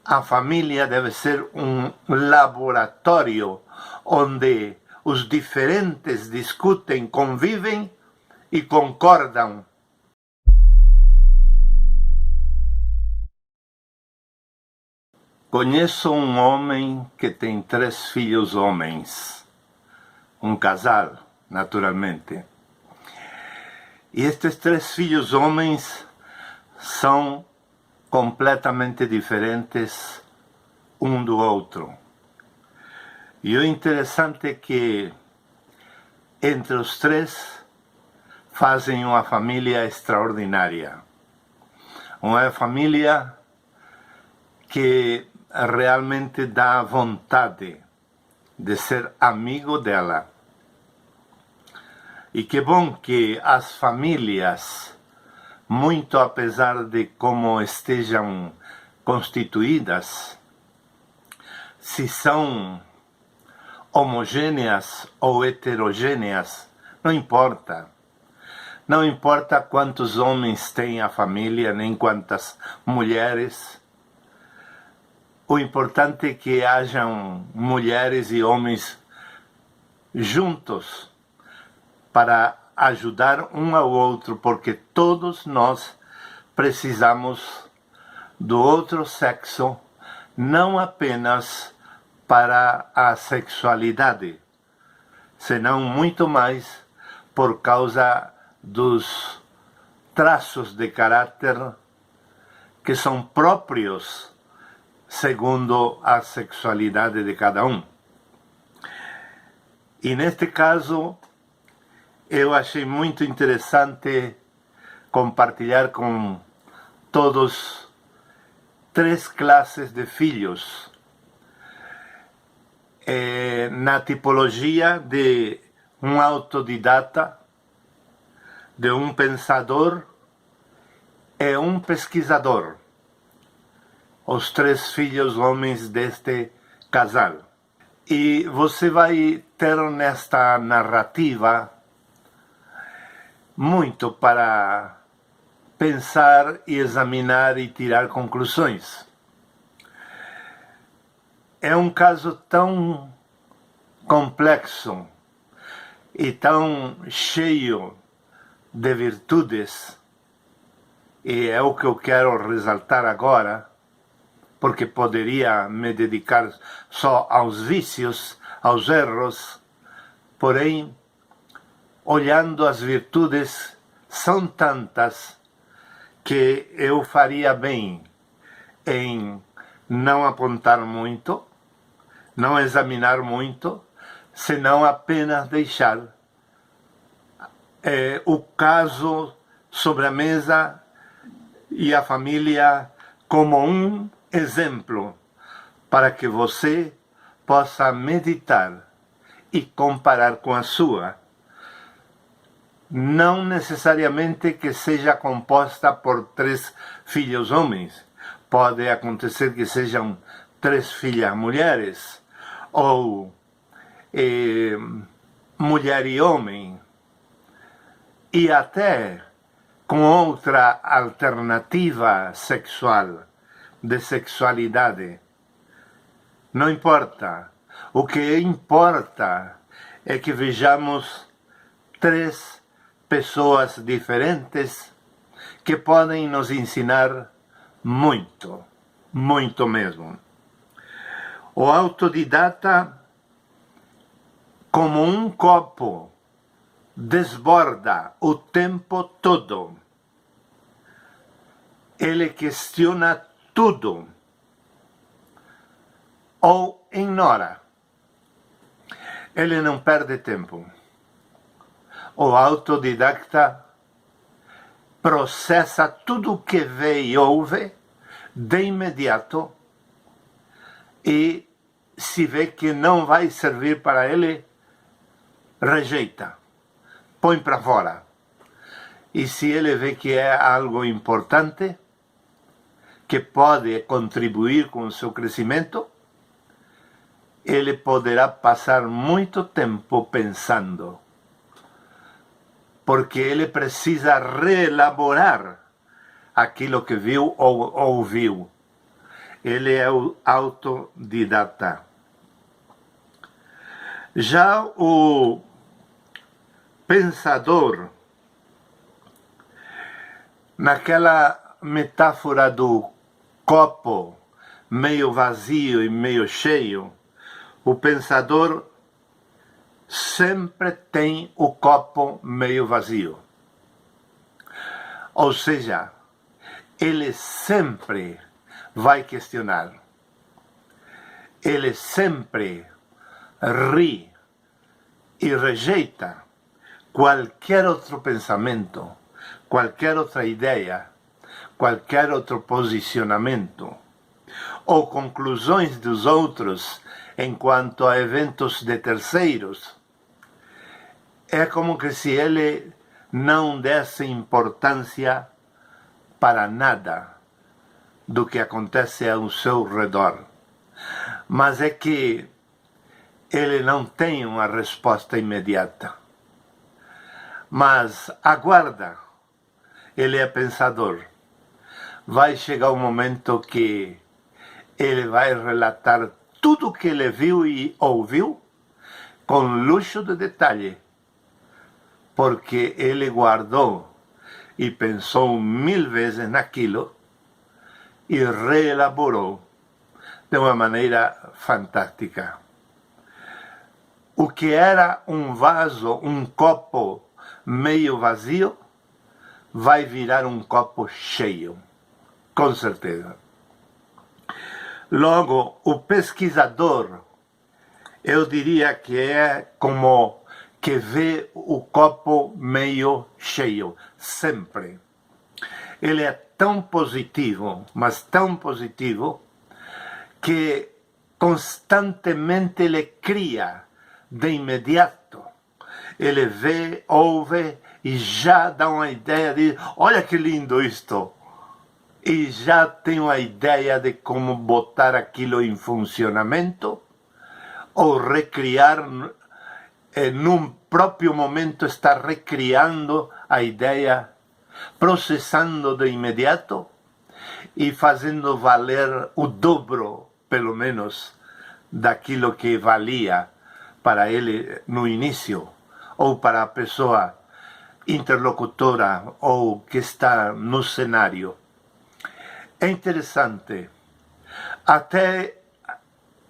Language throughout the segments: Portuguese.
A família deve ser um laboratório onde os diferentes discutem, convivem e concordam. Conheço um homem que tem 3 filhos homens, um casal, naturalmente. E estes 3 filhos homens são completamente diferentes um do outro. E o interessante é que entre os 3 fazem uma família extraordinária. Uma família que realmente dá vontade de ser amigo dela. E que bom que as famílias, muito apesar de como estejam constituídas, se são homogêneas ou heterogêneas, não importa. Não importa quantos homens tem a família, nem quantas mulheres. O importante é que hajam mulheres e homens juntos para ajudar um ao outro, porque todos nós precisamos do outro sexo, não apenas para a sexualidade, senão muito mais por causa dos traços de caráter que são próprios segundo a sexualidade de cada um. E neste caso, eu achei muito interessante compartilhar com todos 3 classes de filhos. Na tipologia de um autodidata, de um pensador e um pesquisador. Os 3 filhos homens deste casal. E você vai ter nesta narrativa muito para pensar e examinar e tirar conclusões. É um caso tão complexo e tão cheio de virtudes, e é o que eu quero ressaltar agora, porque poderia me dedicar só aos vícios, aos erros, porém, olhando as virtudes, são tantas que eu faria bem em não apontar muito, não examinar muito, senão apenas deixar o caso sobre a mesa e a família como um exemplo para que você possa meditar e comparar com a sua. Não necessariamente que seja composta por 3 filhos homens. Pode acontecer que sejam 3 filhas mulheres, ou mulher e homem, e até com outra alternativa sexual, de sexualidade. Não importa. O que importa é que vejamos 3 pessoas diferentes que podem nos ensinar muito, muito mesmo. O autodidata, como um copo, desborda o tempo todo. Ele questiona tudo ou ignora. Ele não perde tempo. O autodidata processa tudo o que vê e ouve de imediato, e se vê que não vai servir para ele, rejeita, põe para fora. E se ele vê que é algo importante, que pode contribuir com o seu crescimento, ele poderá passar muito tempo pensando, porque ele precisa reelaborar aquilo que viu ou ouviu. ele é o autodidata. Já o pensador, naquela metáfora do copo meio vazio e meio cheio, o pensador sempre tem o copo meio vazio. Ou seja, ele sempre vai questionar. Ele sempre ri e rejeita qualquer outro pensamento, qualquer outra ideia, qualquer outro posicionamento ou conclusões dos outros enquanto a eventos de terceiros. É como que se ele não desse importância para nada do que acontece ao seu redor. Mas é que ele não tem uma resposta imediata. Mas aguarda, ele é pensador. Vai chegar um momento que ele vai relatar tudo o que ele viu e ouviu com luxo de detalhe, porque ele guardou e pensou 1000 vezes naquilo e reelaborou de uma maneira fantástica. O que era um vaso, um copo meio vazio, vai virar um copo cheio, com certeza. Logo, o pesquisador, eu diria que é como que vê o copo meio cheio, sempre. Ele é tão positivo, mas tão positivo, que constantemente ele cria de imediato. Ele vê, ouve e já dá uma ideia de, olha que lindo isto. E já tem uma ideia de como botar aquilo em funcionamento ou recriar, num próprio momento está recriando a ideia, processando de imediato e fazendo valer o dobro, pelo menos, daquilo que valia para ele no início, ou para a pessoa interlocutora ou que está no cenário. É interessante até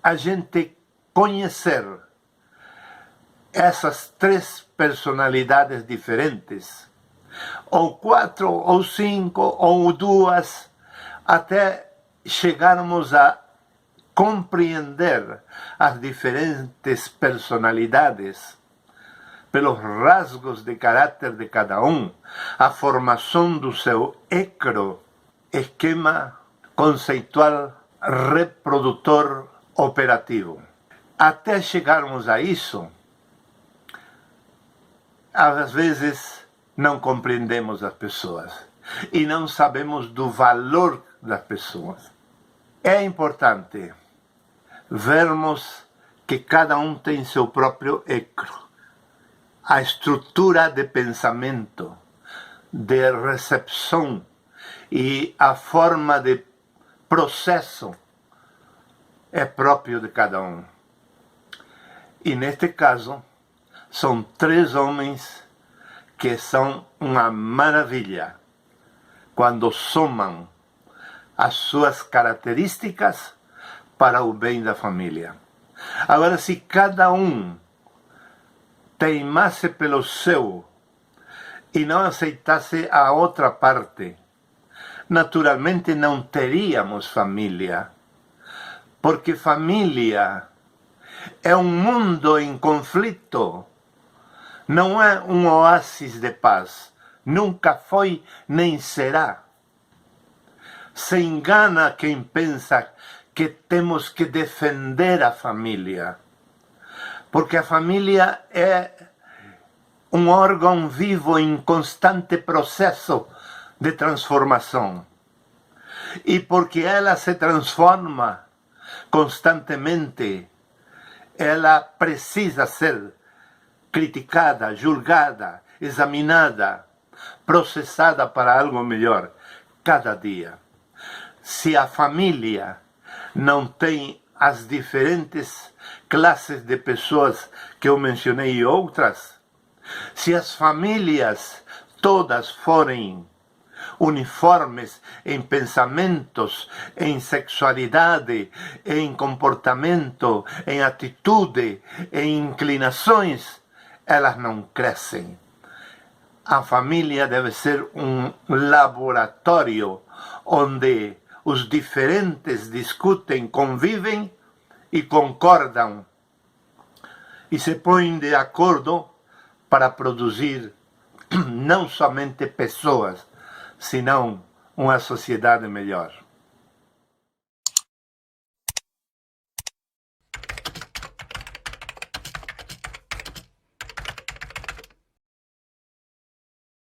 a gente conhecer essas 3 personalidades diferentes, ou 4, ou 5, ou 2, até chegarmos a compreender as diferentes personalidades pelos rasgos de caráter de cada um, a formação do seu esquema conceitual reprodutor operativo. Até chegarmos a isso, às vezes não compreendemos as pessoas e não sabemos do valor das pessoas. É importante vermos que cada um tem seu próprio ecro, a estrutura de pensamento, de recepção e a forma de processo é próprio de cada um. E neste caso, são 3 homens que são uma maravilha quando somam as suas características para o bem da família. Agora, se cada um teimasse pelo seu e não aceitasse a outra parte, naturalmente não teríamos família, porque família é um mundo em conflito, não é um oásis de paz, nunca foi nem será. Se engana quem pensa que temos que defender a família, porque a família é um órgão vivo em constante processo de transformação. E porque ela se transforma constantemente, ela precisa ser criticada, julgada, examinada, processada para algo melhor cada dia. Se a família não tem as diferentes classes de pessoas que eu mencionei e outras, se as famílias todas forem uniformes em pensamentos, em sexualidade, em comportamento, em atitude, em inclinações, elas não crescem. A família deve ser um laboratório onde os diferentes discutem, convivem e concordam e se põem de acordo para produzir não somente pessoas, senão uma sociedade melhor.